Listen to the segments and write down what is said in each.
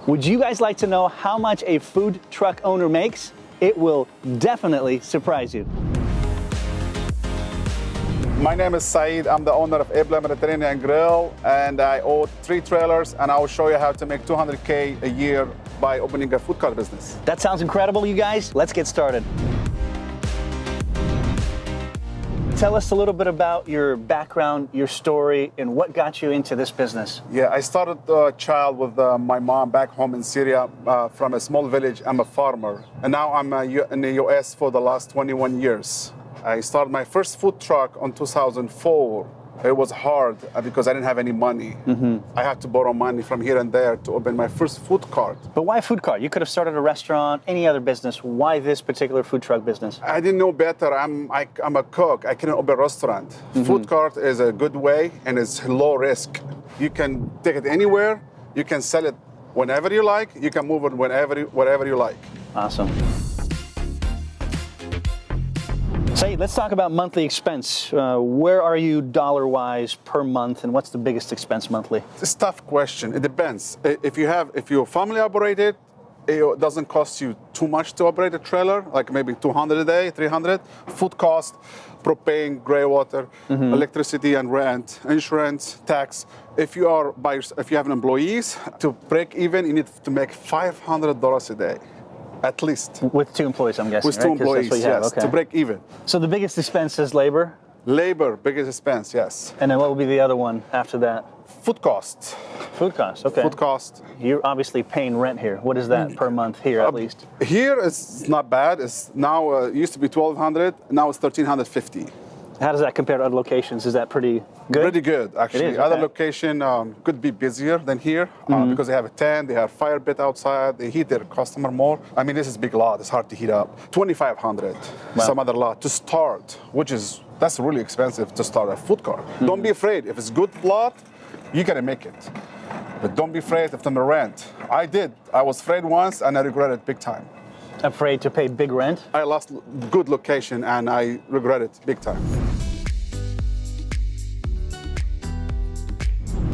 Would you guys like to know how much a food truck owner makes? It will definitely surprise you. My name is Saied. I'm the owner of Aybla Grill, and I own 3 trailers, and I will show you how to make $200K a year by opening a food cart business. That sounds incredible, you guys. Let's get started. Tell us a little bit about your background, your story, and what got you into this business. Yeah, I started a child with my mom back home in Syria from a small village. I'm a farmer, and now I'm in the US for the last 21 years. I started my first food truck in 2004. It was hard because I didn't have any money. I had to borrow money from here and there to open my first food cart. But why food cart? You could have started a restaurant, any other business. Why this particular food truck business? I didn't know better. I'm a cook. I couldn't open a restaurant. Food cart is a good way and it's low risk. You can take it anywhere. You can sell it whenever you like. You can move it wherever you like. Awesome. Saied, let's talk about monthly expense. Where are you dollar-wise per month, and what's the biggest expense monthly? It's a tough question. It depends. If you're family operated, it doesn't cost you too much to operate a trailer, like maybe 200 a day, 300. Food cost, propane, gray water, electricity and rent, insurance, tax. If you have employees, to break even, you need to make $500 a day. At least. With 2 employees, I'm guessing. With 2 employees, yes, okay. to break even. So the biggest expense is labor? Labor, biggest expense, yes. And then what will be the other one after that? Food cost. Food cost, okay. Food cost. You're obviously paying rent here. What is that per month here at least? Here it's not bad. It's now it used to be $1,200. Now it's $1,350. How does that compare to other locations? Is that pretty good? Pretty good, actually. It is, Other okay. location could be busier than here because they have a tent, they have fire pit outside, they heat their customer more. I mean, this is a big lot. It's hard to heat up. $2,500. Wow. Some other lot to start, that's really expensive to start a food cart. Don't be afraid. If it's good lot, you gotta make it. But don't be afraid of the rent. I did. I was afraid once, and I regret it big time. Afraid to pay big rent? I lost good location, and I regret it big time.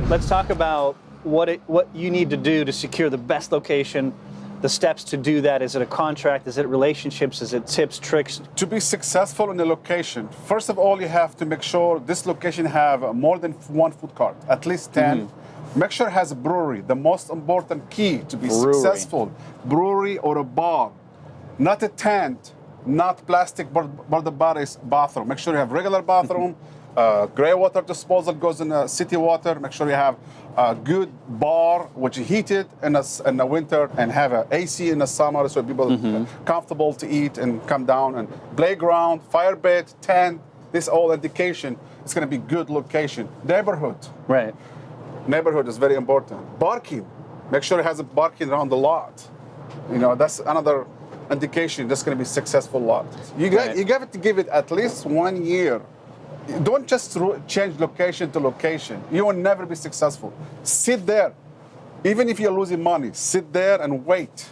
Let's talk about what you need to do to secure the best location, the steps to do that. Is it a contract? Is it relationships? Is it tips, tricks? To be successful in the location, first of all, you have to make sure this location have more than 1 food cart, at least 10. Make sure it has a brewery. The most important key to be successful, brewery or a bar. Not a tent, not plastic border bodies bathroom. Make sure you have regular bathroom. Gray water disposal goes in city water. Make sure you have a good bar, which is heated in the winter, and have an AC in the summer so people are comfortable to eat and come down. And playground, fire pit, tent. This all indication it's going to be good location. Neighborhood. Right. Neighborhood is very important. Parking. Make sure it has a parking around the lot. You know, that's another indication that's going to be successful lot. You got to give it at least 1 year. Don't just change location to location. You will never be successful. Sit there. Even if you're losing money, sit there and wait.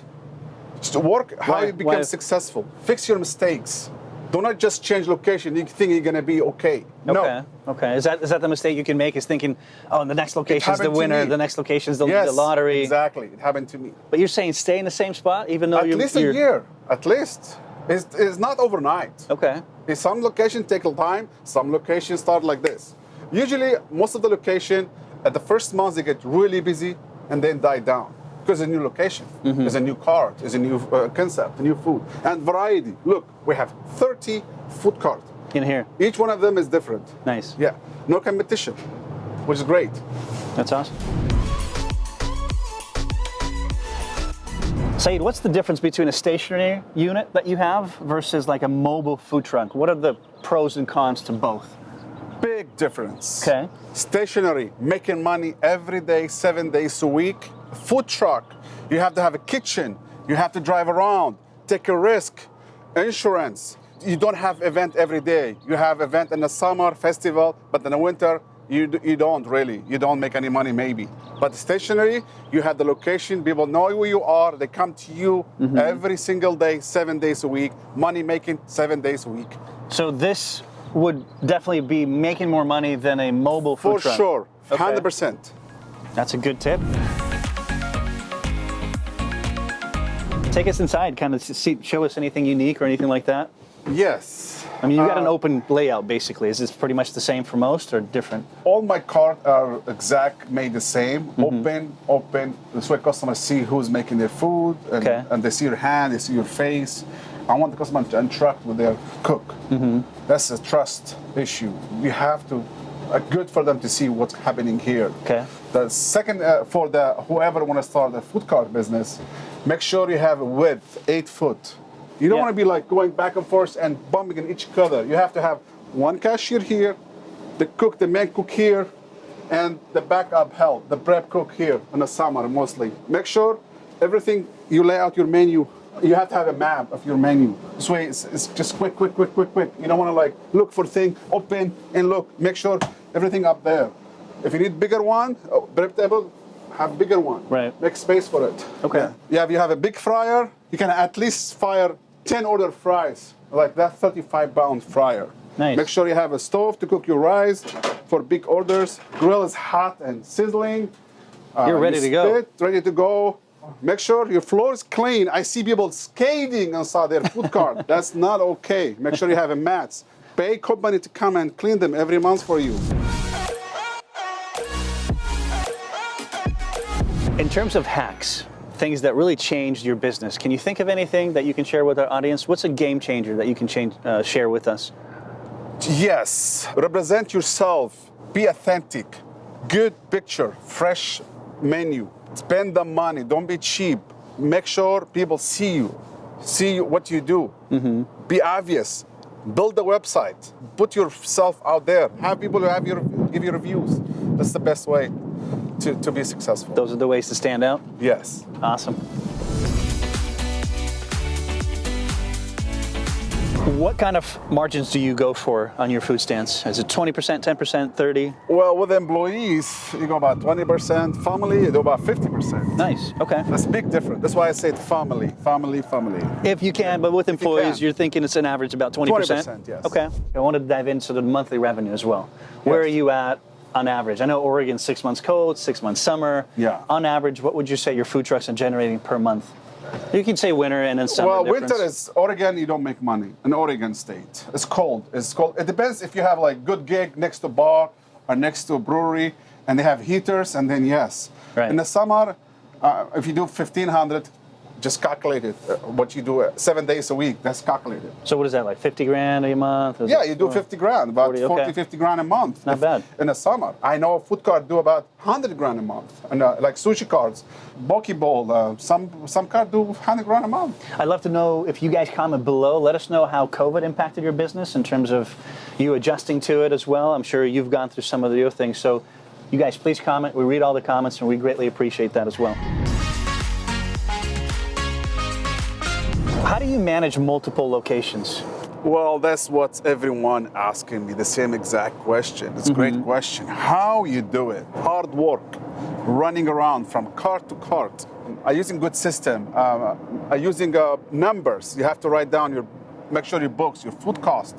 Just work how you become successful. Fix your mistakes. Do not just change location. You think you're going to be okay. No. Okay. Is that the mistake you can make? Is thinking, oh, the next location is the winner. The next location is the lottery. Exactly. It happened to me. But you're saying stay in the same spot, even though at least a year. At least. It's not overnight. Okay. Some locations take time. Some locations start like this. Usually, most of the location at the first month they get really busy and then die down. Because it's a new location, it's a new cart, it's a new concept, a new food. And variety. Look, we have 30 food carts. In here. Each one of them is different. Nice. Yeah. No competition, which is great. That's awesome. Saied, what's the difference between a stationary unit that you have versus like a mobile food truck? What are the pros and cons to both? Big difference. Okay. Stationary, making money every day, 7 days a week. Food truck, you have to have a kitchen. You have to drive around, take a risk, insurance. You don't have event every day. You have event in the summer, festival, but in the winter, you don't really. You don't make any money maybe. But stationary, you have the location, people know who you are, they come to you every single day, 7 days a week, money making 7 days a week. So this would definitely be making more money than a mobile food truck. For sure, Okay. 100%. That's a good tip. Take us inside, kind of show us anything unique or anything like that. Yes. I mean, you've got an open layout, basically. Is this pretty much the same for most or different? All my carts are made the same. Open. This way customers see who's making their food, and they see your hand, they see your face. I want the customer to interact with their cook. That's a trust issue. You have to, good for them to see what's happening here. Okay. The second, for the whoever want to start a food cart business, make sure you have a width 8 foot. You don't want to be like going back and forth and bumping in each other. You have to have one cashier here, the main cook here, and the backup help, the prep cook here in the summer mostly. Make sure everything you lay out your menu. You have to have a map of your menu. This way it's just quick. You don't want to like look for things, open and look. Make sure everything up there. If you need bigger one, prep table, have bigger one. Right. Make space for it. Okay. Yeah, if you have a big fryer, you can at least fire 10 order fries, like that 35-pound fryer. Nice. Make sure you have a stove to cook your rice for big orders. Grill is hot and sizzling. You're ready to go. Ready to go. Make sure your floor is clean. I see people skating inside their food cart. That's not okay. Make sure you have a mats. Pay a company to come and clean them every month for you. In terms of hacks, things that really changed your business, can you think of anything that you can share with our audience? What's a game changer that you can share with us? Yes, represent yourself, be authentic, good picture, fresh menu, spend the money, don't be cheap. Make sure people see what you do. Be obvious, build a website, put yourself out there, have people give you reviews. That's the best way to be successful. Those are the ways to stand out? Yes. Awesome. What kind of margins do you go for on your food stands? Is it 20%, 10%, 30%? Well, with employees, you go about 20%. Family, you do about 50%. Nice, okay. That's a big difference. That's why I said family. If you can, but with employees, you're thinking it's an average about 20%? 20%, yes. Okay. I want to dive into the monthly revenue as well. Where are you at on average? I know Oregon's 6 months cold, 6 months summer. Yeah. On average, what would you say your food trucks are generating per month? You can say winter and then summer. Well, difference. winter is Oregon. You don't make money in Oregon State. It's cold. It depends if you have like good gig next to a bar or next to a brewery, and they have heaters. And then yes, right. In the summer, if you do 1,500, just calculate it. What you do 7 days a week, that's calculated. So what is that, like 50 grand a month? Yeah, you do 50 grand, about 40, 50 grand a month. Not bad. In the summer. I know a food cart do about 100 grand a month. And like sushi carts, Boki Bowl, some cart do 100 grand a month. I'd love to know if you guys comment below. Let us know how COVID impacted your business in terms of you adjusting to it as well. I'm sure you've gone through some of the other things. So you guys please comment. We read all the comments and we greatly appreciate that as well. How do you manage multiple locations? Well, that's what everyone asking me, the same exact question. It's a great question. How you do it? Hard work, running around from cart to cart. I'm using good system. I'm using numbers. You have to write down make sure your books, your food cost,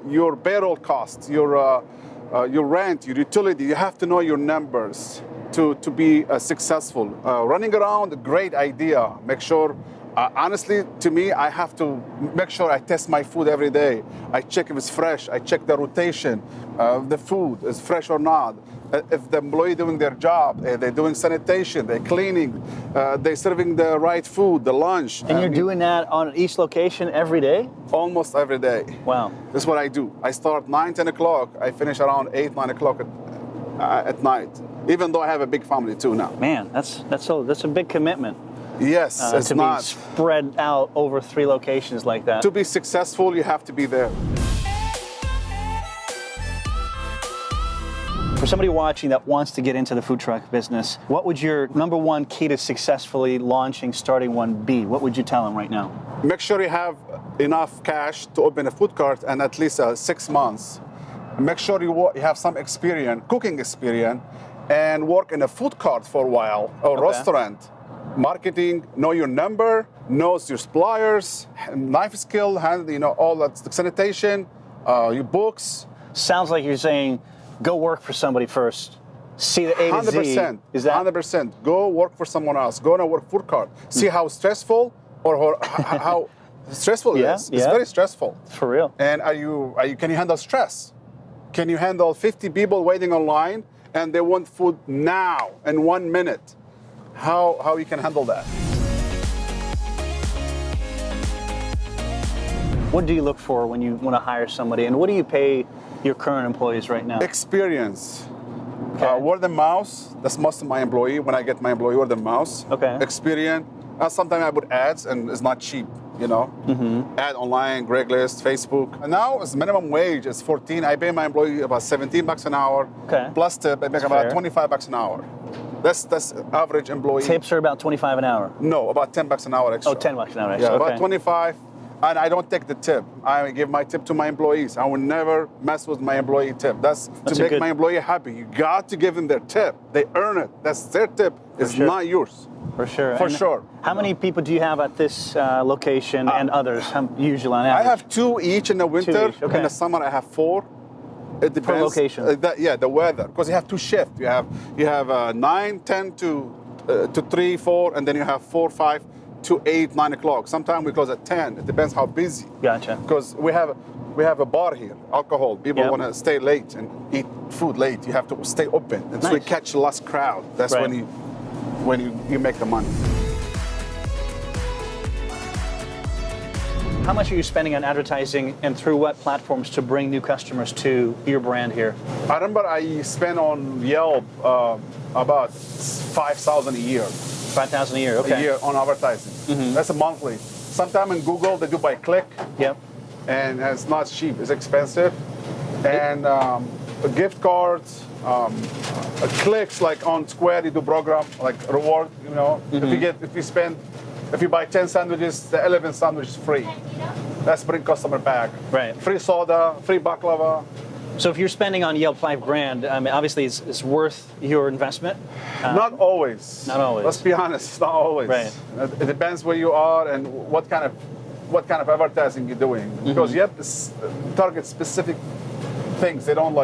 your payroll cost, your rent, your utility. You have to know your numbers to be successful. Running around, a great idea. Make sure. Honestly, to me, I have to make sure I test my food every day. I check if it's fresh. I check the rotation, the food is fresh or not. If the employee doing their job, they're doing sanitation, they're cleaning, they're serving the right food, the lunch. And you're doing that on each location every day? Almost every day. Wow. That's what I do. I start 9, 10 o'clock. I finish around 8, 9 o'clock at night, even though I have a big family too now. Man, that's a big commitment. Yes, it's to not. be spread out over 3 locations like that. To be successful, you have to be there. For somebody watching that wants to get into the food truck business, what would your number one key to successfully launching, starting one be? What would you tell them right now? Make sure you have enough cash to open a food cart and at least 6 months. Make sure you have some experience, cooking experience, and work in a food cart for a while or restaurant. Marketing, know your number, knows your suppliers, knife skill, all that sanitation, your books. Sounds like you're saying, go work for somebody first See the A to Z. 100%. Is that 100%? Go work for someone else. Go on a work food cart. See how stressful or how stressful it is. It's very stressful. For real. And can you handle stress? Can you handle 50 people waiting online and they want food now in 1 minute? How you can handle that? What do you look for when you want to hire somebody, and what do you pay your current employees right now? Experience. Okay. Word of mouth. That's most of my employee. When I get my employee, word of mouth. Okay. Experience. Sometimes I put ads, and it's not cheap. Ad online, Craigslist, Facebook. And now it's minimum wage is 14. I pay my employee about $17 an hour. Okay. Plus tip, I make about $25 an hour. That's average employee. Tips are about 25 an hour. No, about $10 an hour extra. Oh, $10 an hour extra. Yeah, okay. about 25. And I don't take the tip. I give my tip to my employees. I will never mess with my employee tip. That's to make my employee happy. You got to give them their tip. They earn it. That's their tip. It's not yours. For sure. For sure. How many people do you have at this location and others, usually on average? I have 2 each in the winter. Okay. In the summer, I have 4. It depends. Per location. The weather. Because you have 2 shifts. You have 9, 10 to 3, 4, and then you have 4, 5 to 8, 9 o'clock. Sometimes we close at 10. It depends how busy. Gotcha. Because we have a bar here, alcohol. People want to stay late and eat food late. You have to stay open. And so we catch the last crowd. That's when you make the money. How much are you spending on advertising, and through what platforms, to bring new customers to your brand here? I remember I spent on Yelp about $5,000 a year. $5,000 a year, okay. A year on advertising. That's a monthly. Sometimes in Google, they do by click. Yep. And it's not cheap, it's expensive. And gift cards, clicks like on Square, you do program, like reward, if you buy 10 sandwiches, the 11th sandwich is free. That's bring customer back. Right. Free soda, free baklava. So if you're spending on Yelp $5,000, I mean, obviously it's worth your investment. Not always. Not always. Let's be honest, not always. Right. It depends where you are and what kind of advertising you're doing. Because Yelp targets specific things. They don't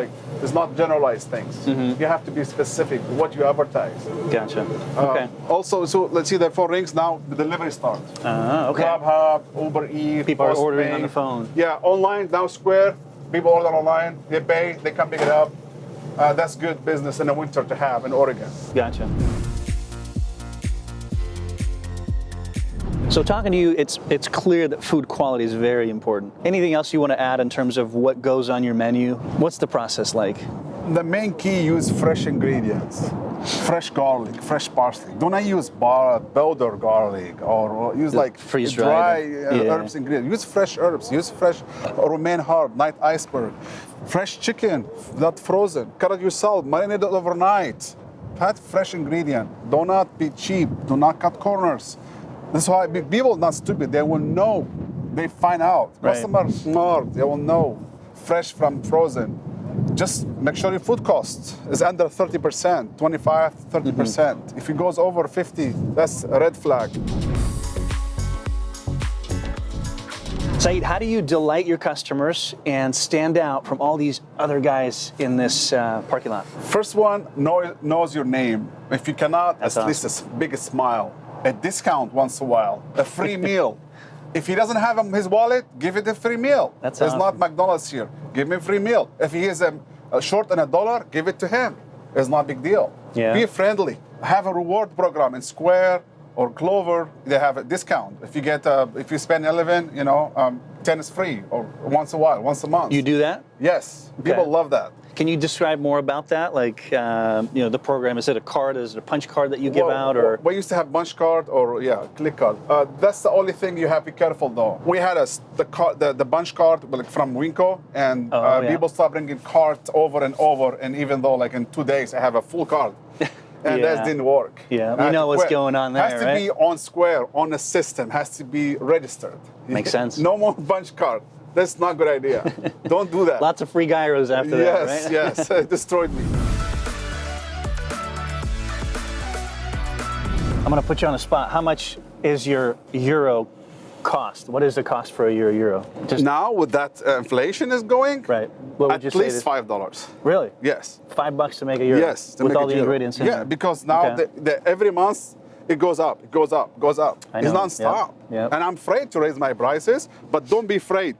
it's not generalized things. You have to be specific what you advertise. Gotcha. Okay. Also, so let's see the phone rings now. The delivery starts. Okay. Grubhub, Uber Eats, People are ordering Postmates. on the phone. Yeah, online now. Square. People order online. They pay. They come pick it up. That's good business in the winter to have in Oregon. Gotcha. So talking to you, it's clear that food quality is very important. Anything else you want to add in terms of what goes on your menu? What's the process like? The main key, use fresh ingredients. Fresh garlic, fresh parsley. Do not use powder garlic or use dry herbs ingredients. Use fresh herbs. Use fresh romaine herb, night iceberg. Fresh chicken, not frozen. Cut it yourself, marinate it overnight. Add fresh ingredient. Do not be cheap. Do not cut corners. That's why people are not stupid. They will know. They find out. Customers smart. They will know. Fresh from frozen. Just make sure your food cost is under 30%, 25, 30%. If it goes over 50, that's a red flag. Saied, how do you delight your customers and stand out from all these other guys in this parking lot? First one knows your name. If you cannot, That's at least a big smile. A discount once in a while. A free meal. If he doesn't have his wallet, give it a free meal. That's It's awesome. not McDonald's here. Give him a free meal. If he is short on $1, give it to him. It's not a big deal. Yeah. Be friendly. Have a reward program in Square or Clover. They have a discount. If you spend 11, 10 is free, or once in a while, once a month. You do that? Yes. Okay. People love that. Can you describe more about that? Like, the program, is it a card? Is it a punch card that you give out? Or we used to have bunch card or click card. That's the only thing you have to be careful though. We had the bunch card from Winco, and people start bringing cards over and over. And even though in 2 days I have a full card, and that didn't work. Yeah, we know what's going on there, Has to be on Square, on a system. Has to be registered. Makes sense. No more bunch card. That's not a good idea. Don't do that. Lots of free gyros after that, right? Yes, it destroyed me. I'm going to put you on the spot. How much is your euro cost? What is the cost for a euro? Just Now with that inflation is going, right. What would you at say? least $5. Really? Yes. $5 to make a euro. Yes. To with make all a the gyro. ingredients in Yeah, there. because now Okay. every month it goes up, it goes up, goes up. I It's know. non-stop. Yep. And I'm afraid to raise my prices, but don't be afraid.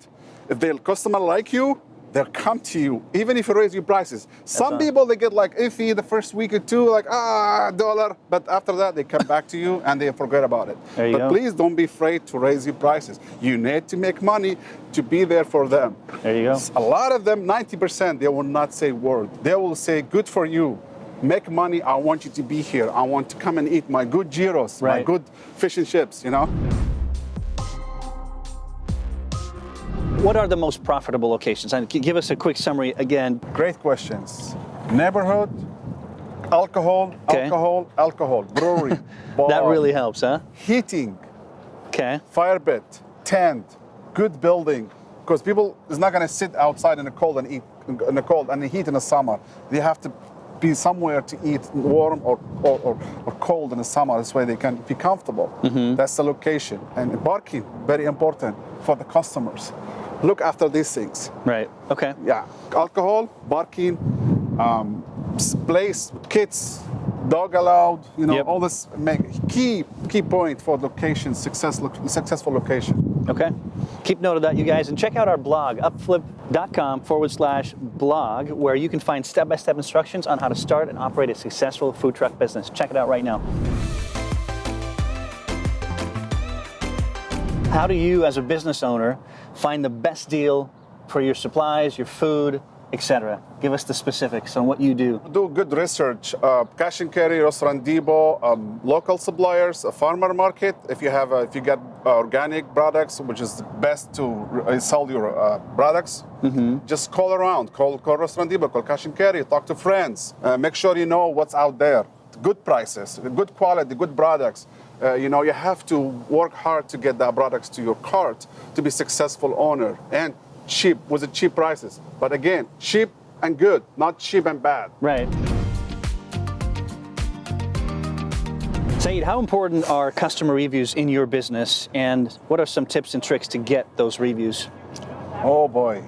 If the customer like you, they'll come to you, even if you raise your prices. Some people, they get like iffy the first week or two, like, $1. But after that, they come back to you and they forget about it. There you But go. please don't be afraid to raise your prices. You need to make money to be there for them. There you go. A lot of them, 90%, they will not say a word. They will say, good for you. Make money, I want you to be here. I want to come and eat my good gyros, my Right. good fish and chips, you know? What are the most profitable locations? And give us a quick summary again. Great questions. Neighborhood, alcohol, Okay. alcohol, brewery, bar, That really helps, huh? heating, Okay. fire pit, tent, good building. Because people is not gonna sit outside in the cold and eat in the cold and heat in the summer. They have to be somewhere to eat warm or cold in the summer. This way they can be comfortable. That's the location. And parking, very important for the customers. Look after these things. Right. Okay. Yeah, alcohol, parking, place, kids, dog allowed, you know, Yep. all this key point for location, successful location. Okay. Keep note of that, you guys, and check out our blog, upflip.com/blog, where you can find step-by-step instructions on how to start and operate a successful food truck business. Check it out right now. How do you, as a business owner, find the best deal for your supplies, your food, etc.? Give us the specifics on what you do. Do good research. Cash and carry, restaurant depot, local suppliers, a farmer market. If you get organic products, which is the best to sell your products, just call around. Call restaurant depot, call cash and carry, talk to friends. Make sure you know what's out there. Good prices, good quality, good products. You know, you have to work hard to get that products to your cart to be successful owner, and cheap with the cheap prices. But again, cheap and good, not cheap and bad. Right. Saied, how important are customer reviews in your business, and what are some tips and tricks to get those reviews? Oh boy,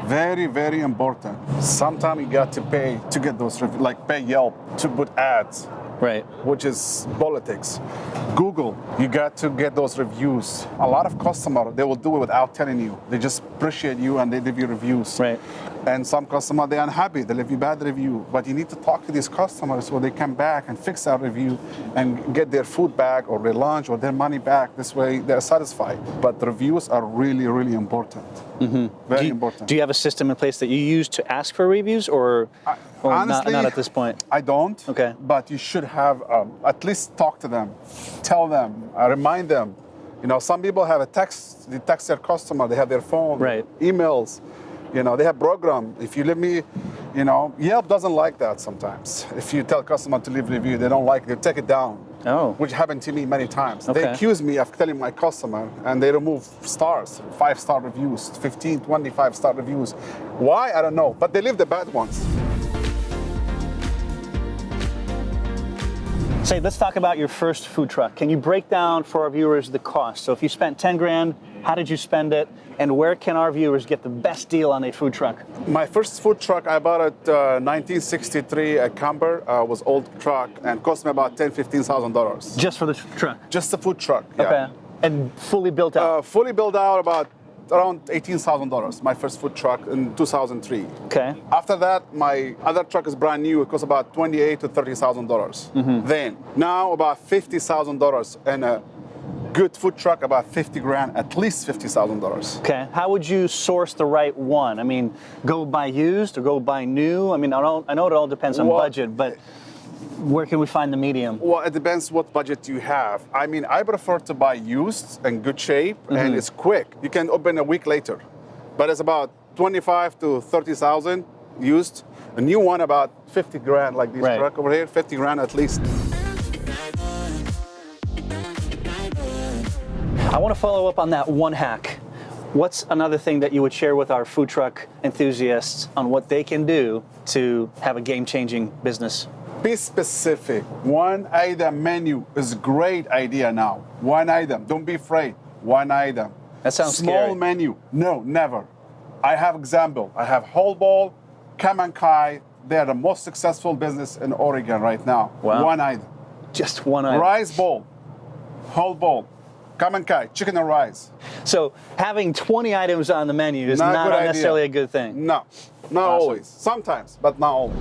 very, very important. Sometimes you got to pay to get those reviews, like pay Yelp to put ads. Right. Which is politics. Google, you got to get those reviews. A lot of customers, they will do it without telling you. They just appreciate you and they leave you reviews. Right. And some customers, they're unhappy, they leave you bad review. But you need to talk to these customers so they come back and fix that review and get their food back or their lunch or their money back. This way they're satisfied. But reviews are really, really important. Very important. Do you have a system in place that you use to ask for reviews, or Honestly, not at this point? I don't. Okay. But you should have at least talk to them, tell them, remind them. You know, some people have a text. They text their customer. They have their phone, Right. emails. You know, they have program. If you leave me, you know, Yelp doesn't like that sometimes. If you tell customer to leave review, they don't like it. They take it down. Oh. Which happened to me many times. Okay. They accuse me of telling my customer, and they remove stars, 5-star reviews, 15, 25-star reviews. Why? I don't know. But they leave the bad ones. Say, let's talk about your first food truck. Can you break down for our viewers the cost? So if you spent 10 grand, how did you spend it? And where can our viewers get the best deal on a food truck? My first food truck, I bought it 1963 at Camber. Was old truck and cost me about $10,000-$15,000. Just for the truck? Just a food truck. Yeah. Okay. And fully built out? Fully built out about around $18,000. My first food truck in 2003. Okay. After that, my other truck is brand new. It costs about $28,000 to $30,000. Then now about $50,000, and a good food truck about 50 grand, at least $50,000. Okay. How would you source the right one? I mean, go buy used or go buy new? I mean, I know it all depends on budget, but where can we find the medium? Well, it depends what budget you have. I mean, I prefer to buy used and good shape, and it's quick. You can open a week later, but it's about 25 to 30,000 used. A new one about 50 grand, like this truck over here, 50 grand at least. I want to follow up on that one hack. What's another thing that you would share with our food truck enthusiasts on what they can do to have a game-changing business? Be specific. One item menu is a great idea now. One item. Don't be afraid. one item. That sounds Small scary. menu. No, never. I have example. I have whole bowl, Kam and Kai. They are the most successful business in Oregon right now. Wow. One item. Just one item. Rice bowl, whole bowl, Kam and Kai, chicken and rice. So having 20 items on the menu is Not a not good idea. necessarily a good thing. No, not Awesome. always. Sometimes, but not always.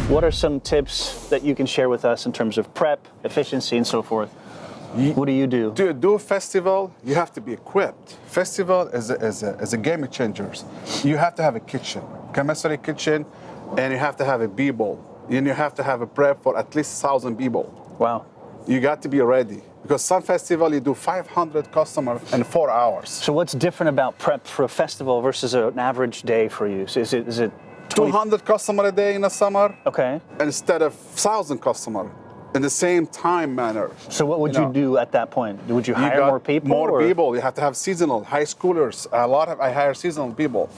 What are some tips that you can share with us in terms of prep, efficiency, and so forth? What do you do? To do a festival, you have to be equipped. Festival is a game changer. You have to have a kitchen, commissary kitchen, and you have to have a b-bowl. And you have to have a prep for at least 1,000 b-bowl. Wow. You got to be ready. Because some festival, you do 500 customers in 4 hours. So what's different about prep for a festival versus an average day for you? So is it 200 customers a day in the summer, Okay. instead of 1,000 customers in the same time manner. So what would you do at that point? Would you You hire got more people? More or- people. You have to have seasonal, high schoolers. I hire seasonal people.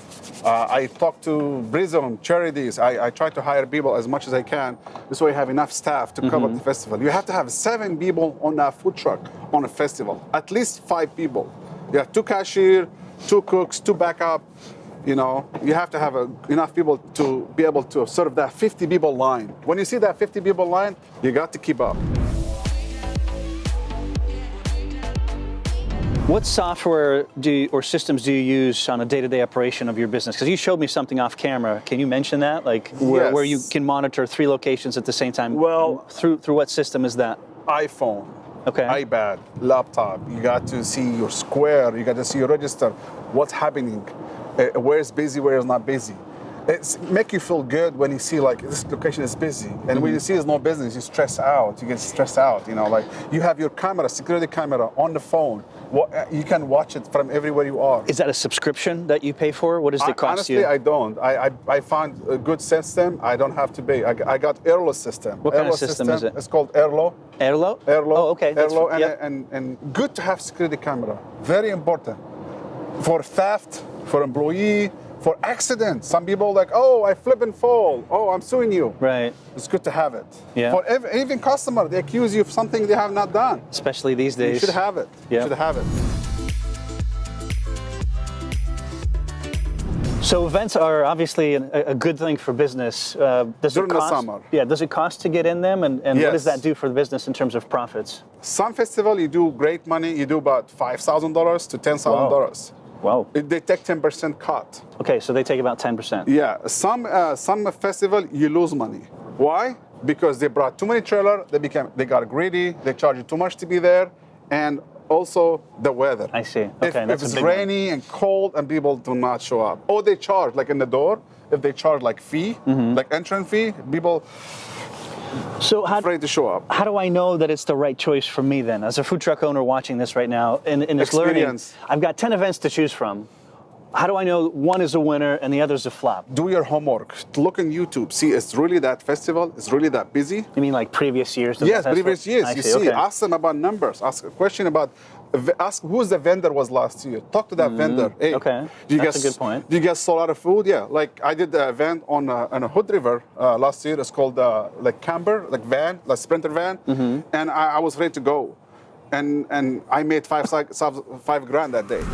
I talk to Brisbane charities. I try to hire people as much as I can. This way I have enough staff to cover the festival. You have to have 7 people on a food truck on a festival. At least 5 people. You have 2 cashier, 2 cooks, 2 backup. You know, you have to have enough people to be able to serve that 50 people line. When you see that 50 people line, you got to keep up. What software or systems do you use on a day-to-day operation of your business? Because you showed me something off camera. Can you mention that? Like where you Yes. can monitor 3 locations at the same time? Well- through what system is that? iPhone, Okay. iPad, laptop. You got to see your square. You got to see your register. What's happening? Where is busy? Where is not busy? It's make you feel good when you see like this location is busy, and when you see it's no business, you stress out. You get stressed out. You know, like you have your camera, security camera on the phone. You can watch it from everywhere you are. Is that a subscription that you pay for? What does it cost Honestly, you? I don't. I found a good system. I don't have to pay. I got Airlo system. What kind of Airlo system is it? It's called Airlo. Airlo? Airlo. Oh, okay. Airlo, Yep. and good to have security camera. Very important for theft, for employee, for accident. Some people like, oh, I flip and fall. Oh, I'm suing you. Right. It's good to have it. Yeah. For even customer, they accuse you of something they have not done. Especially these You days. should have it. Yeah. You should have it. So events are obviously a good thing for business. Does During it the cost, summer. Yeah. Does it cost to get in them, and what does Yes. that do for the business in terms of profits? Some festival you do great money. You do about $5,000 to $10,000. Wow. They take 10% cut. Okay, so they take about 10%. Yeah, some festival you lose money. Why? Because they brought too many trailers. They got greedy. They charge you too much to be there, and also the weather. I see. If, Okay, that's if a it's big one. rainy and cold and people do not show up, or they charge like in the door. If they charge like fee, Mm-hmm. like entrance fee, people So afraid to show up. how do I know that it's the right choice for me then? As a food truck owner watching this right now, in this learning, Experience. I've got 10 events to choose from. How do I know one is a winner and the other is a flop? Do your homework. Look on YouTube. See, it's really that festival. It's really that busy. You mean like previous years? of Yes, the festival? previous years. I You see. see, Okay. ask them about numbers. Ask a question about, ask who's the vendor was last year. Talk to that vendor. Hey, okay. do you That's guys, a good point. Do you guys sold out of food? Yeah, like I did the event on a Hood River last year. It's called like camper, like van, like sprinter van, Mm-hmm. and I was ready to go, and I made five grand that day.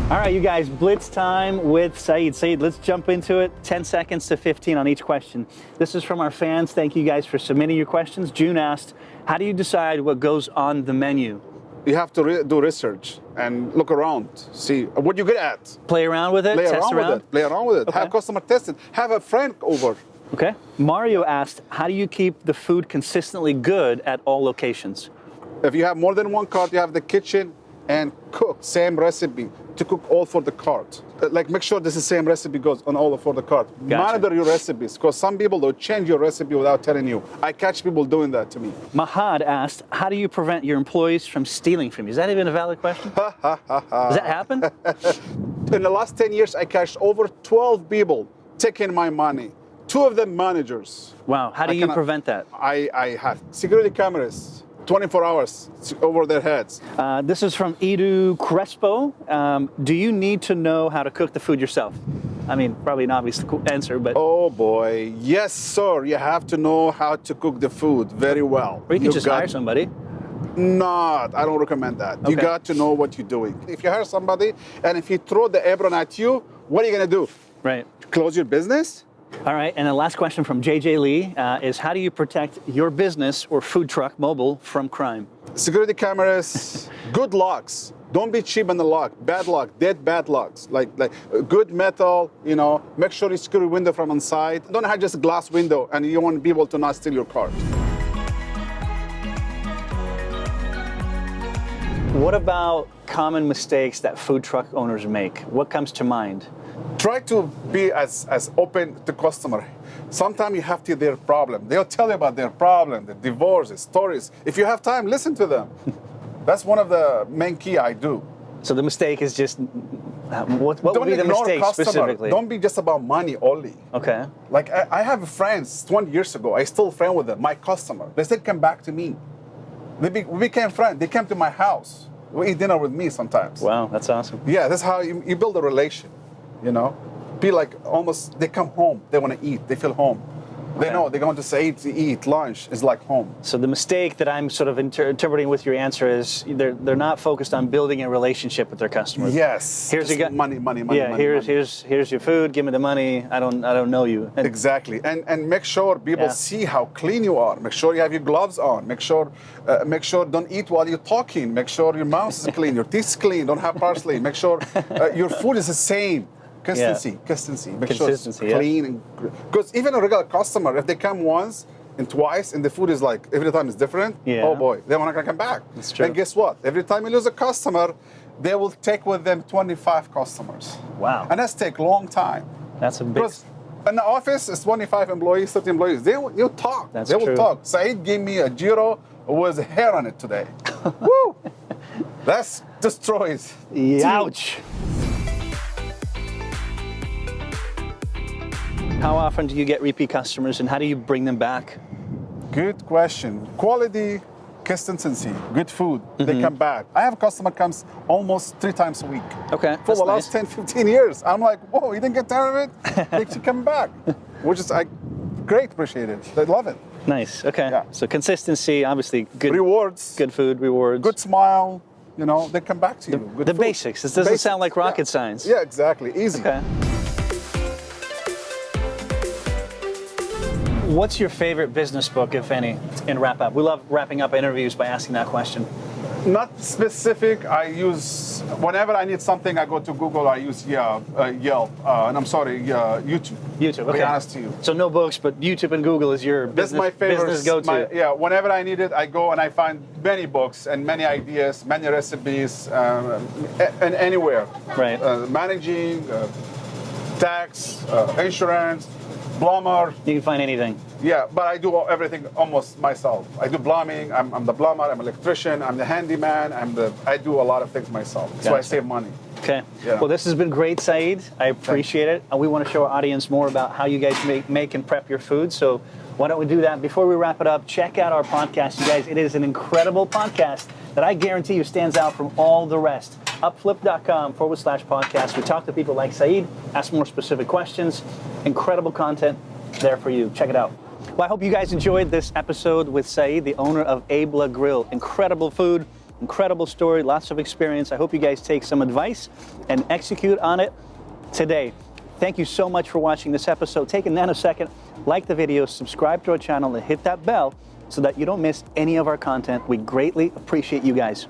All right, you guys, Blitz Time with Saied. Saied, let's jump into it. 10 seconds to 15 on each question. This is from our fans. Thank you guys for submitting your questions. June asked, how do you decide what goes on the menu? You have to do research and look around, see what you're good at. Play around with it, Play test around with it. Play around with it. Okay. Have customer test it. Have a friend over. Okay. Mario asked, how do you keep the food consistently good at all locations? If you have more than one cart, you have the kitchen and cook same recipe to cook all for the cart. Like make sure this is the same recipe goes on all for the cart. Gotcha. Monitor your recipes because some people will change your recipe without telling you. I catch people doing that to me. Mahad asked, how do you prevent your employees from stealing from you? Is that even a valid question? Does that happen? In the last 10 years, I catched over 12 people taking my money. 2 of them managers. Wow. How do I you cannot- prevent that? I have security cameras, 24 hours over their heads. This is from Edu Crespo. Do you need to know how to cook the food yourself? I mean, probably an obvious answer, but Oh boy, yes, sir. You have to know how to cook the food very well. or you can just hire somebody. Not, I don't recommend that. You Okay. got to know what you're doing. If you hire somebody and if he throw the apron at you, what are you gonna do? Right. Close your business? All right, and the last question from JJ Lee is how do you protect your business or food truck mobile from crime? Security cameras, good locks. Don't be cheap on the lock. Bad lock, dead bad locks. Like good metal, you know, make sure you secure your window from inside. Don't have just a glass window and you want people to not steal your car. What about common mistakes that food truck owners make? What comes to mind? Try to be as open to customer. Sometimes you have to hear their problem. They'll tell you about their problem, the divorce, the stories. If you have time, listen to them. That's one of the main key I do. So the mistake is just what Don't would be the ignore mistake customer. specifically? Don't be just about money only. Okay. Like I have friends 20 years ago. I still friend with them. My customer. They still come back to me. We became friends. They came to my house. We eat dinner with me sometimes. Wow, that's awesome. Yeah, that's how you build a relation. You know, be like almost they come home. They want to eat. They feel home. They Okay. know they're going to Saied to eat lunch. Is like home. So the mistake that I'm sort of interpreting with your answer is they're not focused on building a relationship with their customers. Yes. Here's Just your gu- money. Yeah, money, here's money. here's your food. Give me the money. I don't know you. And Exactly, and make sure people Yeah. see how clean you are. Make sure you have your gloves on. Make sure don't eat while you're talking. Make sure your mouth is clean, your teeth is clean. Don't have parsley. Make sure your food is the same. Consistency. Make sure it's Consistency, yeah. clean. Because even a regular customer, if they come once and twice, and the food is like every time is different. Yeah. Oh boy, they're not gonna come back. That's true. And guess what? Every time you lose a customer, they will take with them 25 customers. Wow. And that's take long time. that's a big. Because in the office, it's 25 employees, 30 employees. They'll talk. That's they will true. talk. Saeed gave me a gyro with hair on it today. Woo! That's destroys. Ouch. How often do you get repeat customers, and how do you bring them back? Good question. Quality, consistency, good food. Mm-hmm. They come back. I have a customer comes almost 3 times a week. Okay, For that's the nice. last 10, 15 years. I'm like, whoa, you didn't get tired of it? They keep coming back. Which is great, appreciate it. They love it. Nice. Okay. Yeah. So consistency, obviously, good. Rewards. Good food, rewards. Good smile. You know, they come back to you. Good the food. basics. This doesn't sound like rocket science. Yeah, exactly. Easy. Okay. What's your favorite business book, if any, in wrap up? We love wrapping up interviews by asking that question. Not specific. I use, whenever I need something, I go to Google. I use Yelp. And I'm sorry, YouTube. YouTube. To Okay. be honest to you. So no books, but YouTube and Google is your That's business, my favorite. business go-to. Whenever I need it, I go and I find many books and many ideas, many recipes, and anywhere. Right. Managing, tax, insurance, plumber. You can find anything. Yeah, but I do everything almost myself. I do plumbing. I'm the plumber. I'm an electrician. I'm the handyman. I do a lot of things myself. So I Gotcha. save money. Okay. Yeah. Well, this has been great, Saied. I appreciate it. And we want to show our audience more about how you guys make and prep your food. So why don't we do that? Before we wrap it up, check out our podcast, you guys. It is an incredible podcast that I guarantee you stands out from all the rest. UpFlip.com/podcast. We talk to people like Saied, ask more specific questions. Incredible content there for you. Check it out. Well, I hope you guys enjoyed this episode with Saied, the owner of Aybla Grill. Incredible food, incredible story, lots of experience. I hope you guys take some advice and execute on it today. Thank you so much for watching this episode. Take a nanosecond, like the video, subscribe to our channel, and hit that bell so that you don't miss any of our content. We greatly appreciate you guys.